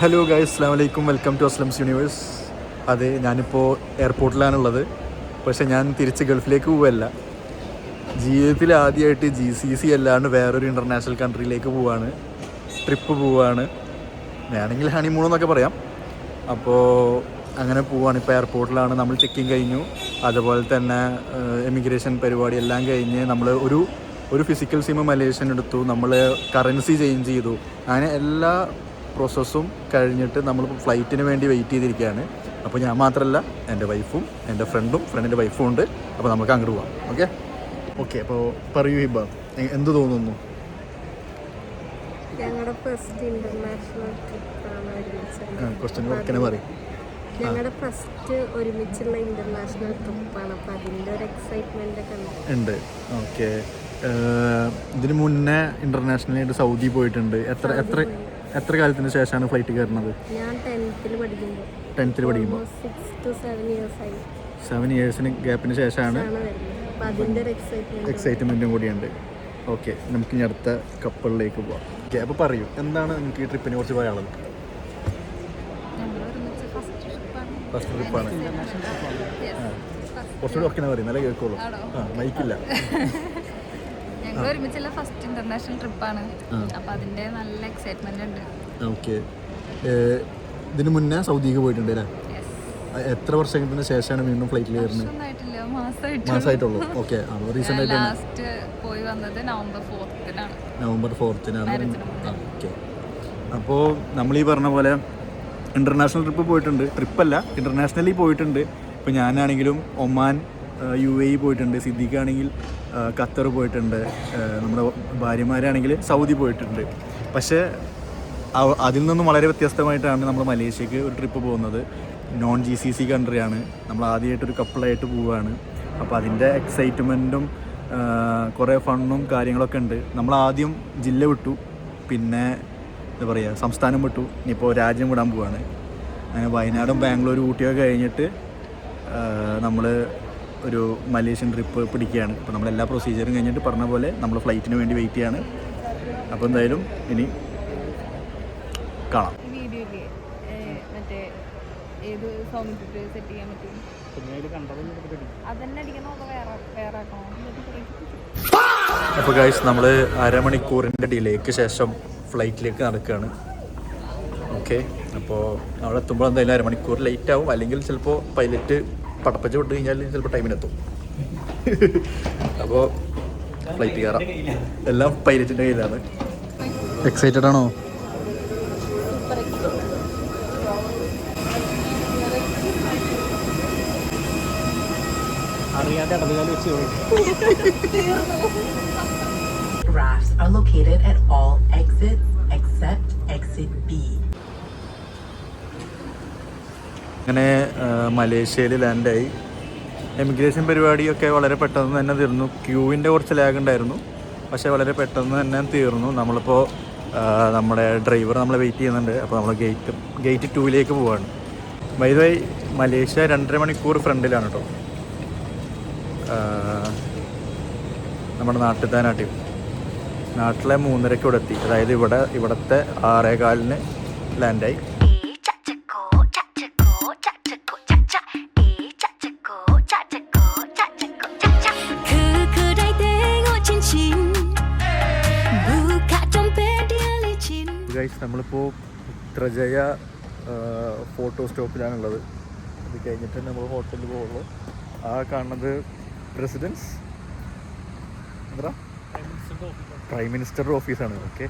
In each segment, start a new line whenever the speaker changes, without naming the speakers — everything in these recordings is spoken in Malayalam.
ഹലോ ഗൈസ്, അസ്സലാമു അലൈക്കും. Welcome to Aslam's universe. അതെ, ഞാനിപ്പോൾ എയർപോർട്ടിലാണുള്ളത്. പക്ഷേ ഞാൻ തിരിച്ച് ഗൾഫിലേക്ക് പോവുകയല്ല. ജീവിതത്തിൽ ആദ്യമായിട്ട് GCC അല്ലാണ്ട് വേറൊരു ഇൻ്റർനാഷണൽ കൺട്രിയിലേക്ക് പോവുകയാണ്. ട്രിപ്പ് പോവുകയാണ്. വേണമെങ്കിൽ ഹണിമൂൺ എന്നൊക്കെ പറയാം. അപ്പോൾ അങ്ങനെ പോവുകയാണ്. ഇപ്പോൾ എയർപോർട്ടിലാണ്. നമ്മൾ ചെക്കിങ് കഴിഞ്ഞു. അതുപോലെ തന്നെ എമിഗ്രേഷൻ പരിപാടി എല്ലാം കഴിഞ്ഞ് നമ്മൾ ഒരു ഫിസിക്കൽ സിം മലേഷ്യൻ എടുത്തു. നമ്മൾ കറൻസി ചേഞ്ച് ചെയ്തു. അങ്ങനെ എല്ലാ പ്രോസസ്സും കഴിഞ്ഞിട്ട് നമ്മൾ ഫ്ലൈറ്റിന് വേണ്ടി വെയിറ്റ് ചെയ്തിരിക്കുകയാണ്. അപ്പോൾ ഞാൻ മാത്രമല്ല, എൻ്റെ വൈഫും എൻ്റെ ഫ്രണ്ടിൻ്റെ വൈഫും ഉണ്ട്. അപ്പോൾ നമുക്ക് അങ്ങോട്ട് പോകാം. ഓക്കെ. അപ്പോൾ പറയൂ ഹിബ, എന്ത് തോന്നുന്നു?
ഞങ്ങളുടെ ഫസ്റ്റ് ഇന്റർനാഷണൽ ട്രിപ്പാണ്.
ക്വസ്റ്റ്യൻ വർക്കിനെ പറയും.
ഞങ്ങളുടെ ഫസ്റ്റ് ഒരുമിച്ചുള്ള ഇന്റർനാഷണൽ ട്രിപ്പാണ്. അപ്പോൾ അതിൻ്റെ ഒരു എക്സൈറ്റ്മെൻ്റ് ഒക്കെ
ഉണ്ട്. ഓക്കെ. ഇതിന് മുന്നേ ഇന്റർനാഷണലായിട്ട് സൗദി പോയിട്ടുണ്ട്. എത്ര കാലത്തിന് ശേഷമാണ് ഫ്ലൈറ്റ് കയറുന്നത്?
ഞാൻ 10th പഠിക്കുമ്പോൾ 6 to 7 years ആയി.
7 yearsന് ഗ്യാപ്പിന് ശേഷമാണ്.
അപ്പോൾ അതിൻ്റെ ഒരു
എക്സൈറ്റ്മെൻറ്റും കൂടിയുണ്ട്. ഓക്കെ, നമുക്ക് ഇനി അടുത്ത കപ്പലിലേക്ക് പോവാം. ഓക്കെ, അപ്പോൾ പറയൂ, എന്താണ് നിങ്ങൾക്ക് ഈ ട്രിപ്പിനെ കുറിച്ച് പറയാനുള്ളത്? ഫസ്റ്റ് ട്രിപ്പാണ്. കുറച്ചുകൂടി ഒക്കെ പറയും, നല്ല കേൾക്കുള്ളൂ. മൈക്കില്ല.
ഞങ്ങൾ ഒരുമിച്ചുള്ള ഫസ്റ്റ് ഇന്റർനാഷണൽ ട്രിപ്പാണ്. അപ്പോൾ അതിൻ്റെ നല്ല എക്സൈറ്റ്മെന്റ് ഉണ്ട്.
ഓക്കെ. ഇതിന് മുന്നേ സൗദിക്ക് പോയിട്ടുണ്ട് അല്ലേ? എത്ര വർഷത്തിന് ശേഷമാണ് വീണ്ടും ഫ്ലൈറ്റിൽ കയറുന്നത്? മാസമായിട്ടുള്ളൂ. ഓക്കെ. റീസെൻ്റ് ആയിട്ട്
ലാസ്റ്റ് പോയി വന്നത് നവംബർ
4-നാണ്. ഓക്കെ. അപ്പോൾ നമ്മൾ ഈ പറഞ്ഞ പോലെ ഇൻ്റർനാഷണൽ ട്രിപ്പ് പോയിട്ടുണ്ട്. ട്രിപ്പല്ല, ഇൻ്റർനാഷണലി പോയിട്ടുണ്ട്. ഇപ്പോൾ ഞാനാണെങ്കിലും ഒമാൻ, UAE പോയിട്ടുണ്ട്. സിദ്ദിഖാണെങ്കിൽ ഖത്തർ പോയിട്ടുണ്ട്. നമ്മുടെ ഭാര്യമാരാണെങ്കിൽ സൗദി പോയിട്ടുണ്ട്. പക്ഷേ അതിൽ നിന്നും വളരെ വ്യത്യസ്തമായിട്ടാണ് നമ്മൾ മലേഷ്യക്ക് ഒരു ട്രിപ്പ് പോകുന്നത്. Non GCC കൺട്രിയാണ്. നമ്മൾ ആദ്യമായിട്ടൊരു കപ്പിളായിട്ട് പോവുകയാണ്. അപ്പോൾ അതിൻ്റെ എക്സൈറ്റ്മെൻറ്റും കുറേ ഫണ്ണും കാര്യങ്ങളൊക്കെ ഉണ്ട്. നമ്മൾ ആദ്യം ജില്ല വിട്ടു, പിന്നെ എന്താ പറയുക, സംസ്ഥാനം വിട്ടു, ഇനിയിപ്പോൾ രാജ്യം വിടാൻ പോവുകയാണ്. അങ്ങനെ വയനാടും ബാംഗ്ലൂരും ഊട്ടിയൊക്കെ കഴിഞ്ഞിട്ട് നമ്മൾ ഒരു മലേഷ്യൻ ട്രിപ്പ് പിടിക്കുകയാണ്. അപ്പോൾ നമ്മളെല്ലാ പ്രൊസീജിയറും കഴിഞ്ഞിട്ട് പറഞ്ഞ പോലെ നമ്മൾ ഫ്ലൈറ്റിന് വേണ്ടി വെയിറ്റ് ചെയ്യാണ്. അപ്പോൾ എന്തായാലും ഇനി കാണാം. അപ്പോൾ ഗൈസ്, നമ്മൾ അരമണിക്കൂറിൻ്റെ ഡിലേക്ക് ശേഷം ഫ്ലൈറ്റിലേക്ക് നടക്കുകയാണ്. ഓക്കെ. അപ്പോൾ അവിടെ എത്തുമ്പോൾ എന്തായാലും അരമണിക്കൂർ ലേറ്റ് ആവും. അല്ലെങ്കിൽ ചിലപ്പോൾ പൈലറ്റ് പടപ്പച്ച വിട്ട് കഴിഞ്ഞാൽ ചിലപ്പോൾ ടൈമിനെത്തും. അപ്പോൾ ഫ്ലൈറ്റ് കയറാം. എല്ലാം പൈലറ്റിൻ്റെ കയ്യിലാണ്. എക്സൈറ്റഡ് ആണോ?
Rafts are located at all exits except exit B.
അങ്ങനെ മലേഷ്യയിൽ ലാൻഡായി. എമിഗ്രേഷൻ പരിപാടിയൊക്കെ വളരെ പെട്ടെന്ന് തന്നെ തീർന്നു. ക്യൂവിൻ്റെ കുറച്ച് ലാഗ് ഉണ്ടായിരുന്നു, പക്ഷേ വളരെ പെട്ടെന്ന് തന്നെ തീർന്നു. നമ്മളിപ്പോൾ നമ്മുടെ ഡ്രൈവർ നമ്മളെ വെയിറ്റ് ചെയ്യുന്നുണ്ട്. അപ്പോൾ നമ്മൾ ഗേറ്റ് 2ലേക്ക് പോവുകയാണ്. ബൈ ദ വേ, മലേഷ്യ 2.5 മണിക്കൂർ ഫ്രണ്ടിലാണ് കേട്ടോ. നമ്മുടെ നാട്ടിലെ 3:30 ഇവിടെ എത്തി. അതായത് ഇവിടുത്തെ 6:15 ലാൻഡായി. നമ്മളിപ്പോൾ ത്രജയ ഫോട്ടോ സ്റ്റോപ്പിലാണുള്ളത്. ഇത് കഴിഞ്ഞിട്ട് നമ്മൾ ഹോട്ടലിൽ പോകുള്ളൂ. ആ കാണുന്നത് പ്രസിഡൻസ് പ്രൈം മിനിസ്റ്ററുടെ ഓഫീസാണ്. ഓക്കെ.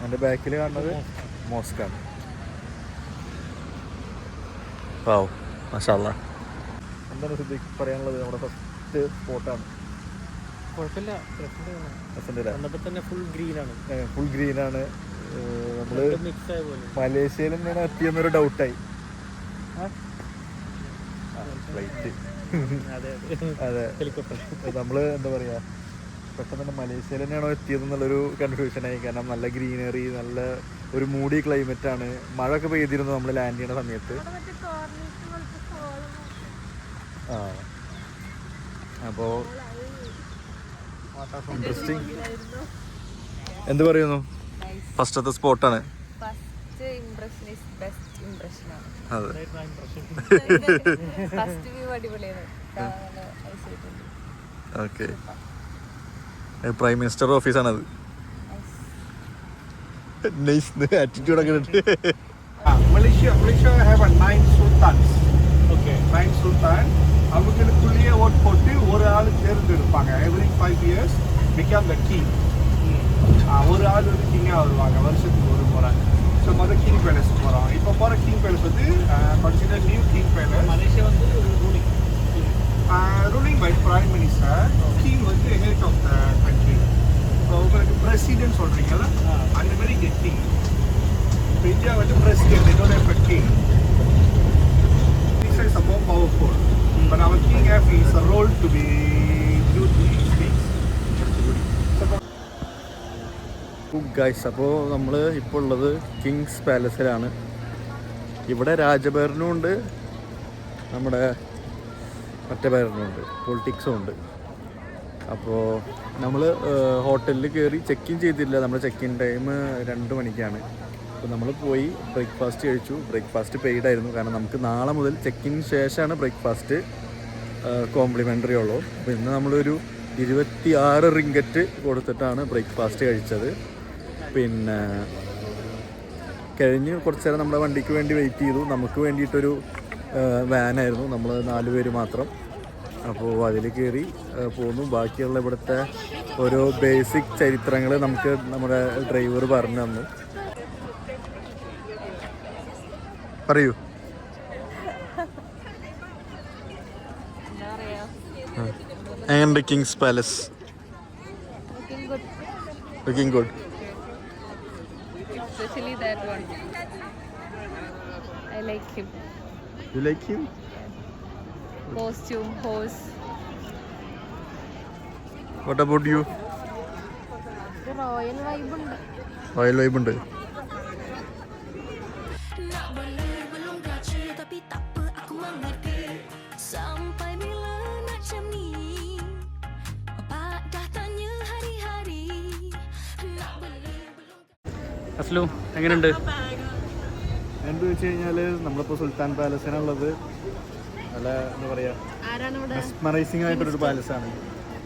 എൻ്റെ ബാക്കിൽ കാണുന്നത് മോസ്കാണ്. വാവ്, മാഷാ അല്ലാഹ്. എന്താണ് സിദ്ദീഖ് പറയാനുള്ളത്? നമ്മുടെ ഫസ്റ്റ് സ്പോട്ടാണ്.
കുഴപ്പമില്ല, തന്നെ ഫുൾ
ഗ്രീനാണ്. നമ്മൾ മലേഷ്യയിൽ തന്നെയാണ് എത്തിയെന്നൊരു ഡൗട്ടായി. ഫ്ലൈറ്റ് അതെ, നമ്മൾ എന്താ പറയുക, പെട്ടെന്ന് തന്നെ മലേഷ്യയിൽ തന്നെയാണോ എത്തിയതെന്നുള്ളൊരു കൺഫ്യൂഷനായി. കാരണം നല്ല ഗ്രീനറി, നല്ല ഒരു മൂടി ക്ലൈമറ്റാണ്. മഴ ഒക്കെ പെയ്തിരുന്നു നമ്മൾ ലാൻഡ് ചെയ്യുന്ന സമയത്ത്. അപ്പോൾ ഇൻട്രസ്റ്റിംഗ്. എന്ത് പറയുന്നു? ഫസ്റ്റത്തെ സ്പോട്ടാണ്.
First first impression is best impression ആണ്.
അതെ.
ഫസ്റ്റ് വ്യൂ അടിപൊളിയാണ്.
ഓക്കെ. പ്രൈം മിനിസ്റ്റർ ഓഫീസാണത്. നൈസ് ആറ്റിറ്റ്യൂഡ് ഒക്കെ ഉണ്ട്.
Malaysia have a 9 sultans.
Okay.
9 sultan. அவங்களுக்குள்ளேயே ஓட் போட்டு ஒரு ஆள் தேர்ந்தெடுப்பாங்க. Every 5 years become the king. ஒரு ஆள் வந்து கிங்காக வருவாங்க வருஷத்துக்கு ஒரு முறை. ஸோ முதல் கிங் பேலஸ் போகிறோம். இப்போ போகிற கிங் பேலஸ் வந்து consider new king palace.
Malaysia வந்து
ruling by prime minister. King வந்து ஹெட் ஆஃப் த கண்ட்ரி. இப்போ உங்களுக்கு பிரசிடென்ட் சொல்கிறீங்களா, அந்த மாதிரி இங்கே கிங். இப்போ இந்தியா வந்து பிரசிடென்ட், இதோட இப்போ king. This is more powerful. But our king has a role to be due to his things.
Guys, അപ്പോൾ നമ്മൾ ഇപ്പോൾ ഉള്ളത് കിങ്സ് പാലസിലാണ്. ഇവിടെ രാജഭരണവും ഉണ്ട്, നമ്മുടെ മറ്റേ ഭരണവും ഉണ്ട്, പൊളിറ്റിക്സും ഉണ്ട്. അപ്പോൾ നമ്മൾ ഹോട്ടലിൽ കയറി ചെക്ക് ഇൻ ചെയ്തില്ല. നമ്മുടെ ചെക്ക് ഇൻ ടൈം 2 മണിക്കാണ്. അപ്പോൾ നമ്മൾ പോയി ബ്രേക്ക്ഫാസ്റ്റ് കഴിച്ചു. ബ്രേക്ക്ഫാസ്റ്റ് പെയ്ഡ് ആയിരുന്നു, കാരണം നമുക്ക് നാളെ മുതൽ ചെക്ക് ഇൻ ശേഷമാണ് ബ്രേക്ക്ഫാസ്റ്റ് കോംപ്ലിമെൻ്ററി ഉള്ളൂ. അപ്പോൾ ഇന്ന് നമ്മളൊരു 26 റിങ്കറ്റ് കൊടുത്തിട്ടാണ് ബ്രേക്ക്ഫാസ്റ്റ് കഴിച്ചത്. പിന്നെ കഴിഞ്ഞ് കുറച്ച് നേരം നമ്മുടെ വണ്ടിക്ക് വേണ്ടി വെയിറ്റ് ചെയ്തു. നമുക്ക് വേണ്ടിയിട്ടൊരു വാനായിരുന്നു, നമ്മൾ 4 പേര് മാത്രം. അപ്പോൾ അതിൽ കയറി പോന്നു. ബാക്കിയുള്ള ഇവിടുത്തെ ഓരോ ബേസിക് ചരിത്രങ്ങൾ നമുക്ക് നമ്മുടെ ഡ്രൈവർ പറഞ്ഞു തന്നു. പറയൂ. എങ്ങനെയുണ്ട് Kings palace? Looking good.
Especially that one. I like him.
You like him?
Costume, horse.
What about you?
Royal vibe ഉണ്ട്.
Royal vibe ഉണ്ട്.
Nak boleh belum baca tapi tak apa aku mengerti. Sampai bila nak macam ni? Bapak dah tanya hari-hari. Nak boleh belum.
Aslu എങ്ങനെയുണ്ട്?
എന്താ വെച്ച് കഴിഞ്ഞാൽ നമ്മളിപ്പോൾ സുൽത്താൻ പാലസിനുള്ളത് നല്ല എന്താ പറയുക,
ആരാണ് ഇവിടെ?
മെസ്മറൈസിംഗ് ആയിട്ടൊരു പാലസാണ്.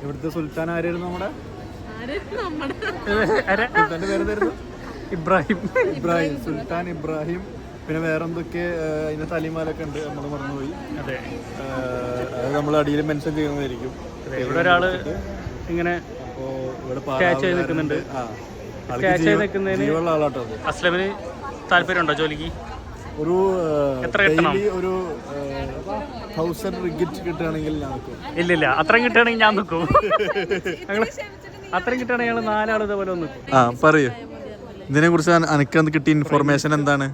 ഇവിടുത്തെ സുൽത്താൻ ആരായിരുന്നു? നമ്മുടെ സുൽത്താൻ്റെ പേരെന്തായിരുന്നു?
ഇബ്രാഹിം.
ഇബ്രാഹിം. സുൽത്താൻ ഇബ്രാഹിം. പിന്നെ വേറെ എന്തൊക്കെ അതിൻ്റെ തലിമാലൊക്കെ ഉണ്ട്, നമ്മൾ മറന്നുപോയി.
അതെ,
അത് നമ്മൾ അടിയിൽ മെൻഷൻ ചെയ്യുന്നതായിരിക്കും.
ഇവിടെ ഒരാള് ഇങ്ങനെ
അപ്പോൾ ഇവിടെ
Catch ചെയ്ത് നിൽക്കുന്നുണ്ട്. Catch ചെയ്ത് നിൽക്കുന്നതിന്
ജീവനുള്ള ആളാട്ടോ അത്.
അസ്ലമിന് താല്പര്യമുണ്ടോ ജോലിക്ക്?
ഒരു
എത്ര കിട്ടണം?
daily ഒരു 1000 റിഗറ്റ് കിട്ടുകയാണെങ്കിൽ ഞാൻ നിൽക്കും.
ഇല്ലില്ല, അത്രയും കിട്ടുകയാണെങ്കിൽ ഞാൻ നിൽക്കും. അത്രയും കിട്ടുകയാണെങ്കിൽ ഞങ്ങൾ 4 ആൾ ഇതേപോലെ ഒന്ന് നിൽക്കും.
പറയൂ, ഇതിനെ കുറിച്ച് അനക്ക് കിട്ടിയ ഇൻഫോർമേഷൻ എന്താണ്?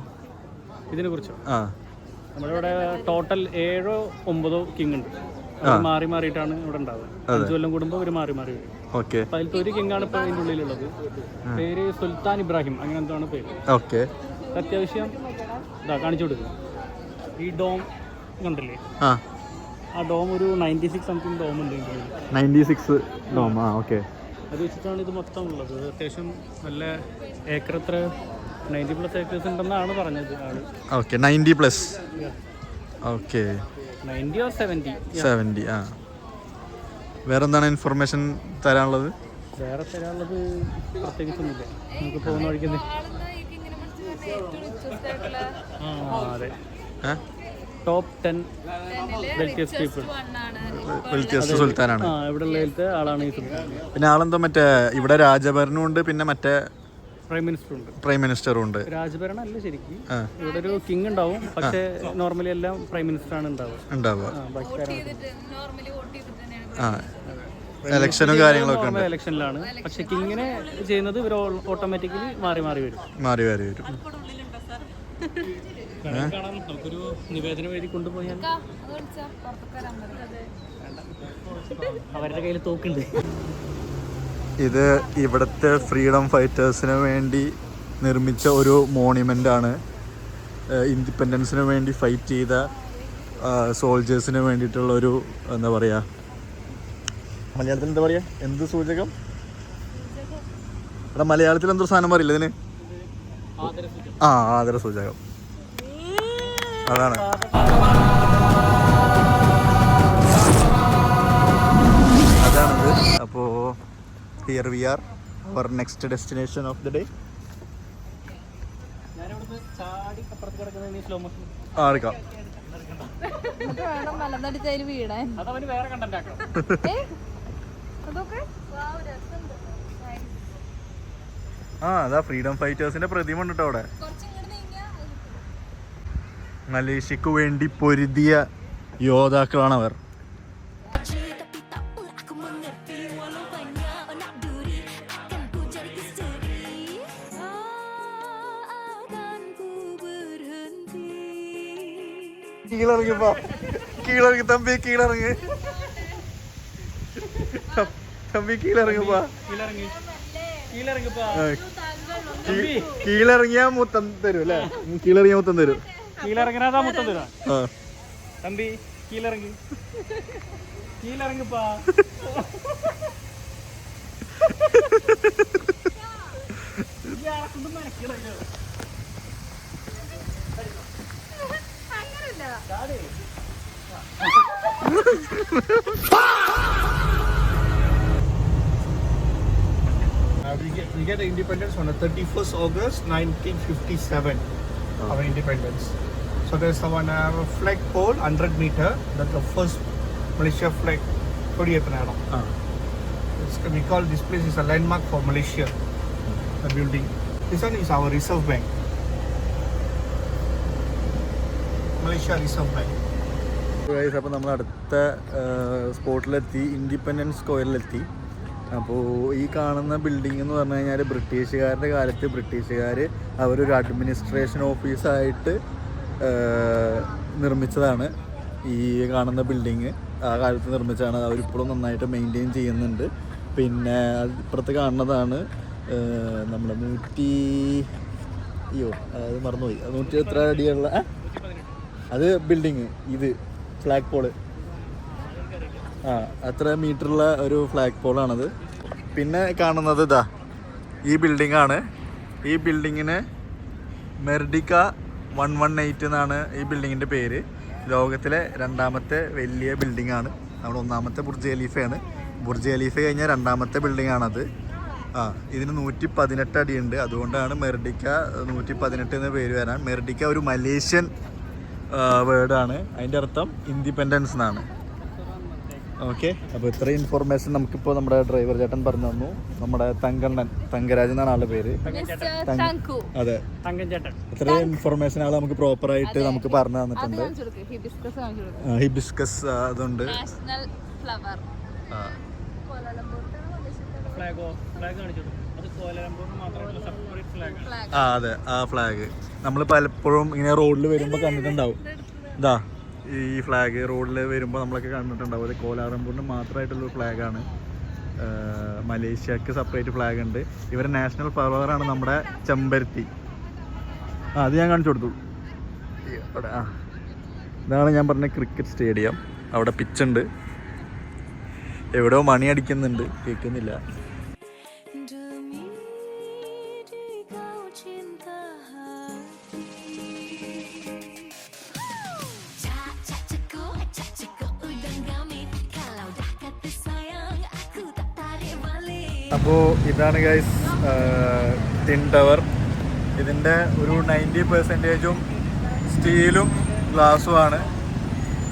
ഇതിനെ കുറിച്ചോ? നമ്മുടെ ഇവിടെ ടോട്ടൽ 7 or 9 കിങ് ഉണ്ട്. മാറി മാറിയിട്ടാണ് ഇവിടെ ഉണ്ടാവുക. 5 കൊല്ലം കൂടുമ്പോൾ ഒരു മാറി മാറി വരും.
ഓക്കെ.
അപ്പൊ അതിലത്തെ ഒരു കിങ്ങാണ് ഇപ്പോൾ അതിൻ്റെ ഉള്ളിലുള്ളത്. പേര് സുൽത്താൻ ഇബ്രാഹിം, അങ്ങനെ എന്താണ് പേര്.
ഓക്കെ.
അത്യാവശ്യം ഇതാ കാണിച്ചു കൊടുക്കുക. ഈ ഡോം കണ്ടില്ലേ? ആ ഡോം ഒരു 96 സംതിങ് ഡോം ഉണ്ട് ഇതിൻ്റെ ഉള്ളിൽ.
96 ഡോം. ഓക്കെ.
അത് വെച്ചിട്ടാണ് ഇത് മൊത്തം ഉള്ളത്. അത്യാവശ്യം നല്ല ഏക്കർ എത്ര 90+ ഏക്കേഴ്സ് ഉണ്ടെന്നാണ് പറഞ്ഞത് ആള്.
ഓക്കെ, 90+. Okay,
90 or 70.
വേറെ എന്താണ് ഇൻഫർമേഷൻ തരാനുള്ളത്?
വേറെ തരാനുള്ളത് പ്രത്യേകിച്ചൊന്നുമില്ല. നമുക്ക് പോകുന്ന വഴിക്കുന്നത്. അതെ, ടോപ്പ് 10 വെൽത്തിയസ്റ്റ് പീപ്പിൾ.
വെൽത്തിയസ്റ്റ് സുൽത്താനാണ്.
ഇവിടെ ഉള്ള ആളാണ് ഈ സുൽത്താൻ.
പിന്നെ ആളെന്തോ മറ്റേ ഇവിടെ രാജഭരണവും ഉണ്ട്, പിന്നെ മറ്റേ
പ്രൈം മിനിസ്റ്റർ ഉണ്ട്.
പ്രൈം മിനിസ്റ്ററും ഉണ്ട്.
രാജഭരണം അല്ല ശരിക്കും. ഇവിടെ ഒരു കിങ് ഉണ്ടാവും, പക്ഷേ നോർമലി എല്ലാം പ്രൈം മിനിസ്റ്റർ ആണ് ഉണ്ടാവുക.
ഇലക്ഷനും കാര്യങ്ങളൊക്കെ ഉണ്ട്.
ഇലക്ഷനിലാണ്, പക്ഷെ കിങ്ങിനെ ചെയ്യുന്നത് ഇവർ ഓട്ടോമാറ്റിക്കലി മാറി മാറി വരും. നമുക്കൊരു നിവേദനം എഴുതി കൊണ്ടുപോയാൽ അവരുടെ കയ്യിൽ തോക്കുണ്ട്.
ഇത് ഇവിടുത്തെ ഫ്രീഡം ഫൈറ്റേഴ്സിന് വേണ്ടി നിർമ്മിച്ച ഒരു മോണ്യുമെൻ്റ് ആണ്. ഇൻഡിപെൻഡൻസിന് വേണ്ടി ഫൈറ്റ് ചെയ്ത സോൾജേഴ്സിന് വേണ്ടിയിട്ടുള്ളൊരു എന്താ പറയുക, മലയാളത്തിൽ എന്താ പറയുക, എന്ത് സൂചകം? ഇവിടെ മലയാളത്തിൽ എന്തോ സാധനം പറയില്ല ഇതിന്? ആ ആദര സൂചകം അതാണ്. അതാണത്. അപ്പോൾ here we are our next destination of the day. ആ എടുക്കാം.
വീടാൻ
അതവന് വേറെ കണ്ടന്റ് ആക്കണം.
അതൊക്കെ
ആ അതാ ഫ്രീഡം ഫൈറ്റേഴ്സിന്റെ പ്രതിമ ഉണ്ട് കേട്ടോ അവിടെ. മലേഷ്യക്ക് വേണ്ടി പൊരുതിയ യോദ്ധാക്കളാണ് അവർ.
Tapi tak pun aku mengerti walau banyak nak duri akan ku jadi isteri. Akan ku berhenti.
കീഴിറങ്ങിപ്പോ കീഴിറങ്ങി Thampi കീഴിറങ്ങി Thampi കീഴിറങ്ങിപ്പോ കീഴിറങ്ങിയാ മുത്തം തരും അല്ലേ? കീഴിറങ്ങിയാ മുത്തം തരും.
കീഴിറങ്ങിനാ മുത്തം തരാം.
ആ
Thampi കീഴിറങ്ങി കീഴിറങ്ങിപ്പാ.
We get the independence on the 31st August 1957. Our independence. So there's one flag pole 100 meter. That's the first Malaysia flag. We call this place is a landmark for Malaysia. The building. This one is our Reserve Bank. Malaysia Reserve Bank.
അപ്പോൾ നമ്മൾ അടുത്ത സ്പോട്ടിലെത്തി, ഇൻഡിപെൻഡൻസ് സ്ക്വയറിലെത്തി. അപ്പോൾ ഈ കാണുന്ന ബിൽഡിംഗ് എന്ന് പറഞ്ഞു കഴിഞ്ഞാൽ ബ്രിട്ടീഷുകാരുടെ കാലത്ത് ബ്രിട്ടീഷുകാർ അവരൊരു അഡ്മിനിസ്ട്രേഷൻ ഓഫീസായിട്ട് നിർമ്മിച്ചതാണ്. ഈ കാണുന്ന ബിൽഡിങ് ആ കാലത്ത് നിർമ്മിച്ചതാണ്. അവരിപ്പോഴും നന്നായിട്ട് മെയിൻറ്റെയിൻ ചെയ്യുന്നുണ്ട്. പിന്നെ ഇപ്പുറത്ത് കാണുന്നതാണ് നമ്മുടെ അത് മറന്നുപോയി, 100 എത്ര അടിയുള്ള അത് ബിൽഡിങ്. ഇത് ഫ്ലാഗ് പോള്, അത്ര മീറ്ററുള്ള ഒരു ഫ്ലാഗ് പോളാണത്. പിന്നെ കാണുന്നത് ഇതാ ഈ ബിൽഡിങ്ങാണ്. ഈ ബിൽഡിങ്ങിന് മെർഡിക്ക 118 എന്നാണ് ഈ ബിൽഡിങ്ങിൻ്റെ പേര്. ലോകത്തിലെ രണ്ടാമത്തെ വലിയ ബിൽഡിങ്ങാണ്. നമ്മുടെ ഒന്നാമത്തെ ബുർജ് ഖലീഫയാണ്. ബുർജ് ഖലീഫ കഴിഞ്ഞാൽ രണ്ടാമത്തെ ബിൽഡിങ്ങാണത്. ഇതിന് 118 അടിയുണ്ട്. അതുകൊണ്ടാണ് മെർഡിക്ക 118 എന്ന പേര് വരാൻ. മെർഡിക്ക ഒരു മലേഷ്യൻ വേർഡാണ്. അതിൻ്റെ അർത്ഥം ഇൻഡിപെൻഡൻസ് എന്നാണ്. ഓക്കെ, അപ്പോൾ ഇത്രയും ഇൻഫോർമേഷൻ നമുക്കിപ്പോൾ നമ്മുടെ ഡ്രൈവർ ചേട്ടൻ പറഞ്ഞു തന്നു. നമ്മുടെ തങ്കരാജ് എന്നാണ് ആളുടെ പേര്. അതെ, ഇത്രയും ഇൻഫോർമേഷൻ ആൾ നമുക്ക് പ്രോപ്പറായിട്ട് നമുക്ക് പറഞ്ഞു തന്നിട്ടുണ്ട്. ഹിബിസ്കസ് അതുണ്ട്. അതെ, ആ ഫ്ലാഗ് നമ്മൾ പലപ്പോഴും ഇങ്ങനെ റോഡിൽ വരുമ്പോൾ കണ്ടിട്ടുണ്ടാവും. ഇതാ ഈ ഫ്ലാഗ് റോഡിൽ വരുമ്പോൾ നമ്മളൊക്കെ കണ്ടിട്ടുണ്ടാവും. അത് കോലാലംപൂരിന് മാത്രമായിട്ടുള്ളൊരു ഫ്ലാഗാണ്. മലേഷ്യക്ക് സെപ്പറേറ്റ് ഫ്ലാഗ് ഉണ്ട്. ഇവരുടെ നാഷണൽ ഫ്ലവറാണ് നമ്മുടെ ചെമ്പരത്തി. അത് ഞാൻ കാണിച്ചു കൊടുത്തു. അവിടെ ഇതാണ് ഞാൻ പറഞ്ഞ ക്രിക്കറ്റ് സ്റ്റേഡിയം. അവിടെ പിച്ചുണ്ട്. എവിടെയോ മണി അടിക്കുന്നുണ്ട്, കേൾക്കുന്നില്ല. അപ്പോൾ ഇതാണ് ഗൈസ് ടിൻ ടവർ. ഇതിൻ്റെ ഒരു 90% സ്റ്റീലും ഗ്ലാസ്സുമാണ്.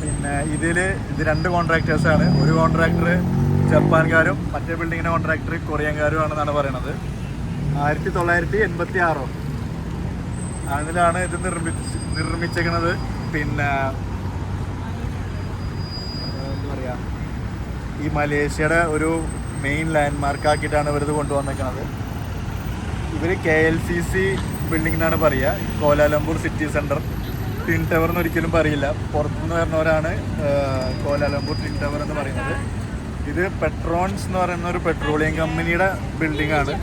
പിന്നെ ഇത് 2 കോൺട്രാക്ടേഴ്സാണ്. ഒരു കോൺട്രാക്ടർ ജപ്പാൻകാരും മറ്റേ ബിൽഡിങ്ങിൻ്റെ കോൺട്രാക്ടർ കൊറിയൻകാരുമാണെന്നാണ് പറയണത്. 1986 അതിലാണ് ഇത് നിർമ്മിച്ചേക്കണത്. പിന്നെ എന്താ പറയുക, ഈ മലേഷ്യയുടെ ഒരു മെയിൻ ലാൻഡ് മാർക്കാക്കിയിട്ടാണ് ഇവരിത് കൊണ്ടുവന്നേക്കുന്നത്. ഇവർ KLCC ബിൽഡിംഗ് എന്നാണ് പറയുക. Kuala Lumpur city centre. Tin tower എന്ന് ഒരിക്കലും പറയില്ല. പുറത്തുനിന്ന് വരുന്നവരാണ് കോലാലംപൂർ ടിൻ ടവർ എന്ന് പറയുന്നത്. ഇത് പെട്രോൺസ് എന്ന് പറയുന്ന ഒരു പെട്രോളിയം കമ്പനിയുടെ ബിൽഡിംഗ് ആണ്.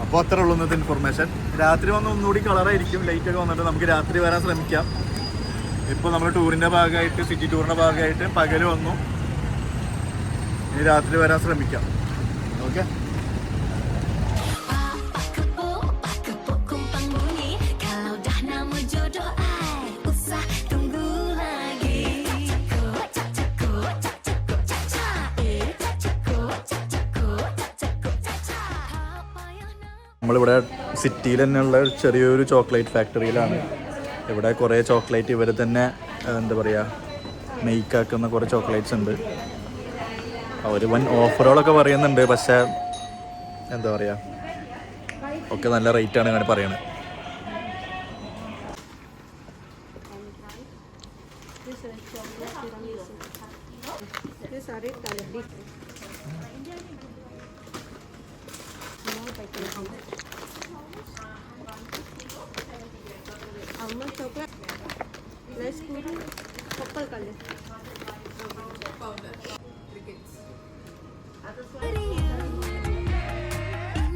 അപ്പോൾ അത്ര ഉള്ളൂ ഇന്നത്തെ ഇൻഫർമേഷൻ. രാത്രി വന്ന് ഒന്നുകൂടി കളറായിരിക്കും. ലൈറ്റൊക്കെ വന്നിട്ട് നമുക്ക് രാത്രി വരാൻ ശ്രമിക്കാം. ഇപ്പോൾ നമ്മൾ ടൂറിൻ്റെ ഭാഗമായിട്ട്, സിറ്റി ടൂറിൻ്റെ ഭാഗമായിട്ട് പകൽ വന്നു. ഇനി രാത്രി വരാൻ ശ്രമിക്കാം. ഓക്കെ. നമ്മളിവിടെ സിറ്റിയിൽ തന്നെയുള്ള ചെറിയൊരു ചോക്ലേറ്റ് ഫാക്ടറിയിലാണ്. ഇവിടെ കുറേ ചോക്ലേറ്റ് ഇവർ തന്നെ എന്താ പറയുക മെയ്ക്കാക്കുന്ന കുറേ ചോക്ലേറ്റ്സ് ഉണ്ട്. അവർ വൻ ഓഫറുകളൊക്കെ പറയുന്നുണ്ട്, പക്ഷേ എന്താ പറയുക ഒക്കെ നല്ല റേറ്റാണ് പറയണത്.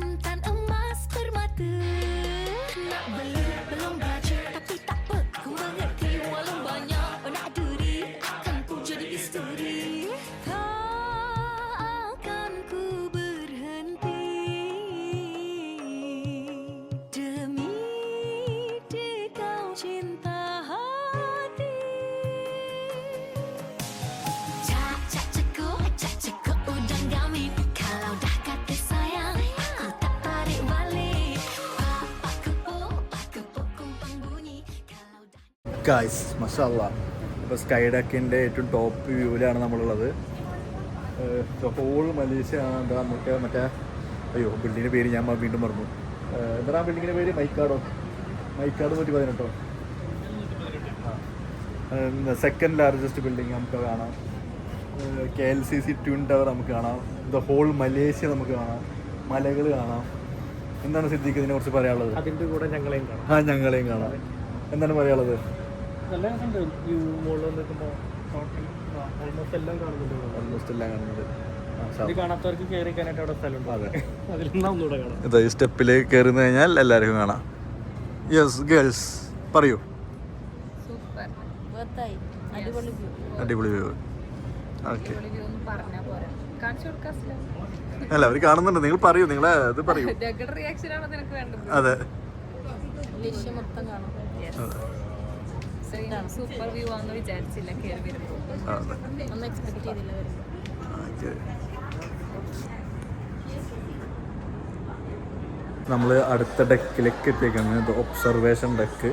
Intan emas permata. Nak beli belum gaji, tapi tak apa, ku mengerti. Walau banyak nak duri, akan ku jadi isteri. Tak akan ku berhenti demi dikau cinta hati. Cak cekuk udang gamin. Kalau dah kata sayang, aku tak tarik balik. Pak kepuk kumpang bunyi. Kalau dah
guys മഷാല്ലാ, ഇപ്പോൾ സ്കൈ ഡക്കിൻ്റെ ഏറ്റവും ടോപ്പ് വ്യൂവിലാണ് നമ്മളുള്ളത്. ഹോൾ മലേഷ്യ ആണ്. എന്താ നമുക്ക് മറ്റേ അയ്യോ ബിൽഡിങ്ങിൻ്റെ പേര് ഞാൻ വീണ്ടും മറന്നു. എന്താ ബിൽഡിങ്ങിൻ്റെ പേര്? മൈക്കാട് 118. സെക്കൻഡ് ലാർജസ്റ്റ് ബിൽഡിങ് നമുക്ക് കാണാം. KLCC ട്വിൻ ടവർ നമുക്ക് കാണാം. ദ ഹോൾ മലേഷ്യ നമുക്ക് കാണാം. മലകൾ കാണാം. എന്താണ് സിദ്ദീഖ് ഇതിനെ കുറിച്ച് പറയാനുള്ളത്?
അതിൻ്റെ കൂടെ ഞങ്ങളെയും കാണാം.
ഞങ്ങളെയും കാണാം. എന്താണ് പറയാനുള്ളത്?
നല്ല രസമുണ്ട്. വ്യൂ മുകളിൽ നിൽക്കുമ്പോൾ ഓൾമോസ്റ്റ് എല്ലാം കാണുന്നുണ്ട്.
ഓൾമോസ്റ്റ് എല്ലാം കാണുന്നത്.
ഇത് കാണാത്തവർക്ക് കയറിക്കാനായിട്ട് അവിടെ സ്ഥലമുണ്ട്.
അതെ,
അതിലെന്താ ഒന്നുകൂടെ കാണാം.
ഇത് ഈ സ്റ്റെപ്പിൽ കയറുന്നു കഴിഞ്ഞാൽ എല്ലാവർക്കും കാണാം. യെസ് ഗേൾസ് പറയൂ.
സൂപ്പർ
അടിപൊളി വ്യൂ. ഓക്കെ,
ഒന്ന് പറഞ്ഞാൽ പോരാ, കാണിച്ചു കൊടുക്കാൻ
അല്ല അവർ കാണുന്നുണ്ട്. നിങ്ങൾ പറയൂ, നിങ്ങളെ ഇത് പറയൂ.
റിയാക്ഷൻ ആണോ നിനക്ക് വേണ്ടത്?
അതെ,
ലക്ഷ്യം മൊത്തം കാണാം. സൂപ്പർ വ്യൂ ആണെന്ന് വിചാരിച്ചില്ല കയറി വരുമ്പോൾ. ഒന്നും എക്സ്പെക്ട് ചെയ്തില്ല വരുമ്പോൾ.
നമ്മൾ അടുത്ത ഡെക്കിലേക്ക് എത്തിയേക്കാണ്. ഇത് ഒബ്സർവേഷൻ ഡെക്ക്,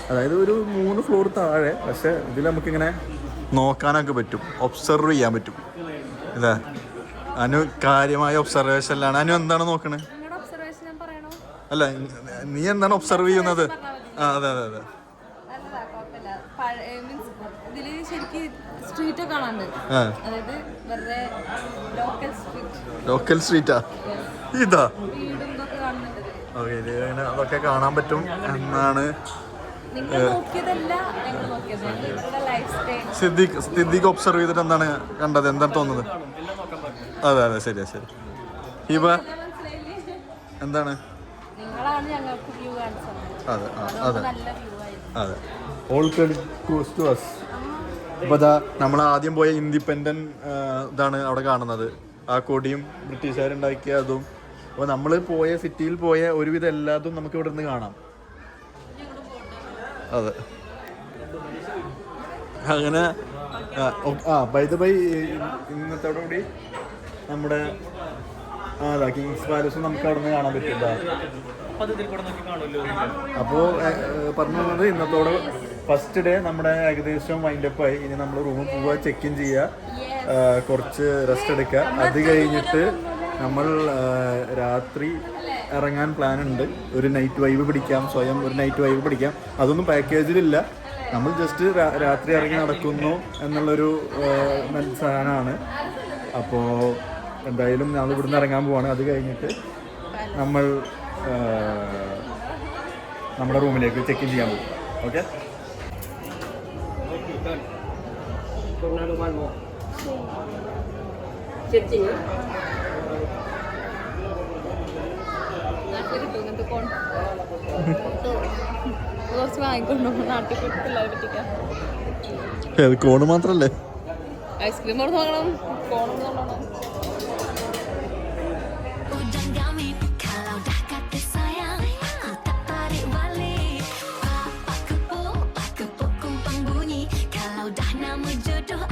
അതായത് ഒരു 3 ഫ്ലോർ താഴെ. പക്ഷേ ഇതിൽ നമുക്കിങ്ങനെ നോക്കാനൊക്കെ പറ്റും, ഒബ്സർവ് ചെയ്യാൻ പറ്റും. ഇല്ലേ, അനു കാര്യമായ ഒബ്സർവേഷനിലാണ്. അനു എന്താണ് നോക്കണേ?
നിങ്ങളുടെ ഒബ്സർവേഷൻ ഞാൻ പറയണോ?
അല്ല, നീ എന്താണ് ഒബ്സർവ് ചെയ്യുന്നത്? അതെ.
നല്ലതാ, കുഴപ്പമില്ല. മീൻസ് ഇതില് ശരിക്കും സ്ട്രീറ്റ് ഒക്കെ കാണാണ്ട്, അതായത് വെറുതെ
ലോക്കൽ സ്ട്രീറ്റാ ഇതാ.
വീടും ഇതൊക്കെ കാണുന്നുണ്ട്.
ഓക്കെ, ഇത് ഇങ്ങനെ അതൊക്കെ കാണാൻ പറ്റും എന്നാണ്
നിങ്ങൾ നോക്കിയതല്ല, ഞങ്ങൾ നോക്കിയത്. ഞങ്ങളുടെ ലൈഫ് സ്റ്റൈൽ
സിദ്ദീഖ് ഒബ്സർവ് ചെയ്തിട്ട് എന്താണ് കണ്ടത്? എന്താണ് തോന്നുന്നത്? അതെ, ശരി. ഹിബ എന്താണ്?
നിങ്ങളാണ് ഞങ്ങൾക്ക് വ്യൂ കാണിച്ചത്.
അതെ.
നല്ല വ്യൂ ആയിരുന്നു.
All credit goes to us. അപ്പോൾ ഇതാ നമ്മൾ ആദ്യം പോയ ഇൻഡിപെൻഡൻറ്റ് ഇതാണ് അവിടെ കാണുന്നത്. ആ കൊടിയും ബ്രിട്ടീഷുകാരുണ്ടാക്കിയ അതും. അപ്പോൾ നമ്മൾ പോയ സിറ്റിയിൽ പോയ ഒരുവിധം എല്ലാതും നമുക്ക് ഇവിടെ നിന്ന് കാണാം. അതെ, അങ്ങനെ ബൈ ദ ബൈ ഇന്നത്തോടുകൂടി നമ്മുടെ കിങ്സ് പാലസും നമുക്ക് അവിടെ നിന്ന് കാണാൻ പറ്റില്ല. അപ്പോൾ പറഞ്ഞു വന്നത് ഇന്നത്തോടെ ഫസ്റ്റ് ഡേ നമ്മുടെ ഏകദേശം വൈൻഡപ്പ് ആയി. ഇനി നമ്മൾ റൂമിൽ പോവുക, ചെക്ക് ഇൻ ചെയ്യുക, കുറച്ച് റെസ്റ്റ് എടുക്കുക. അത് കഴിഞ്ഞിട്ട് നമ്മൾ രാത്രി ഇറങ്ങാൻ പ്ലാൻ ഉണ്ട്. ഒരു നൈറ്റ് വൈബ് പിടിക്കാം, സ്വയം ഒരു നൈറ്റ് വൈബ് പിടിക്കാം. അതൊന്നും പാക്കേജിലില്ല. നമ്മൾ ജസ്റ്റ് രാത്രി ഇറങ്ങി നടക്കുന്നു എന്നുള്ളൊരു സാധനമാണ്. അപ്പോൾ എന്തായാലും നമ്മൾ ഇവിടുന്ന് ഇറങ്ങാൻ പോവാണ്. അത് കഴിഞ്ഞിട്ട് നമ്മൾ നമ്മുടെ റൂമിലേക്ക് ചെക്ക് ഇൻ ചെയ്യാൻ പോകും. ഓക്കെ,
കുറച്ച് വാങ്ങിക്കൊണ്ടു നാട്ടിൽ പിള്ളേരെ പറ്റിക്കാം.
കോണ് മാത്രല്ലേ,
ഐസ്ക്രീം അവിടെ നോക്കണം, കോണം നോക്കണം.
udang gamin. Kalau dah kata sayang, aku tak tarik balik. Pak kepuk kumpang bunyi. Kalau dah nama jodoh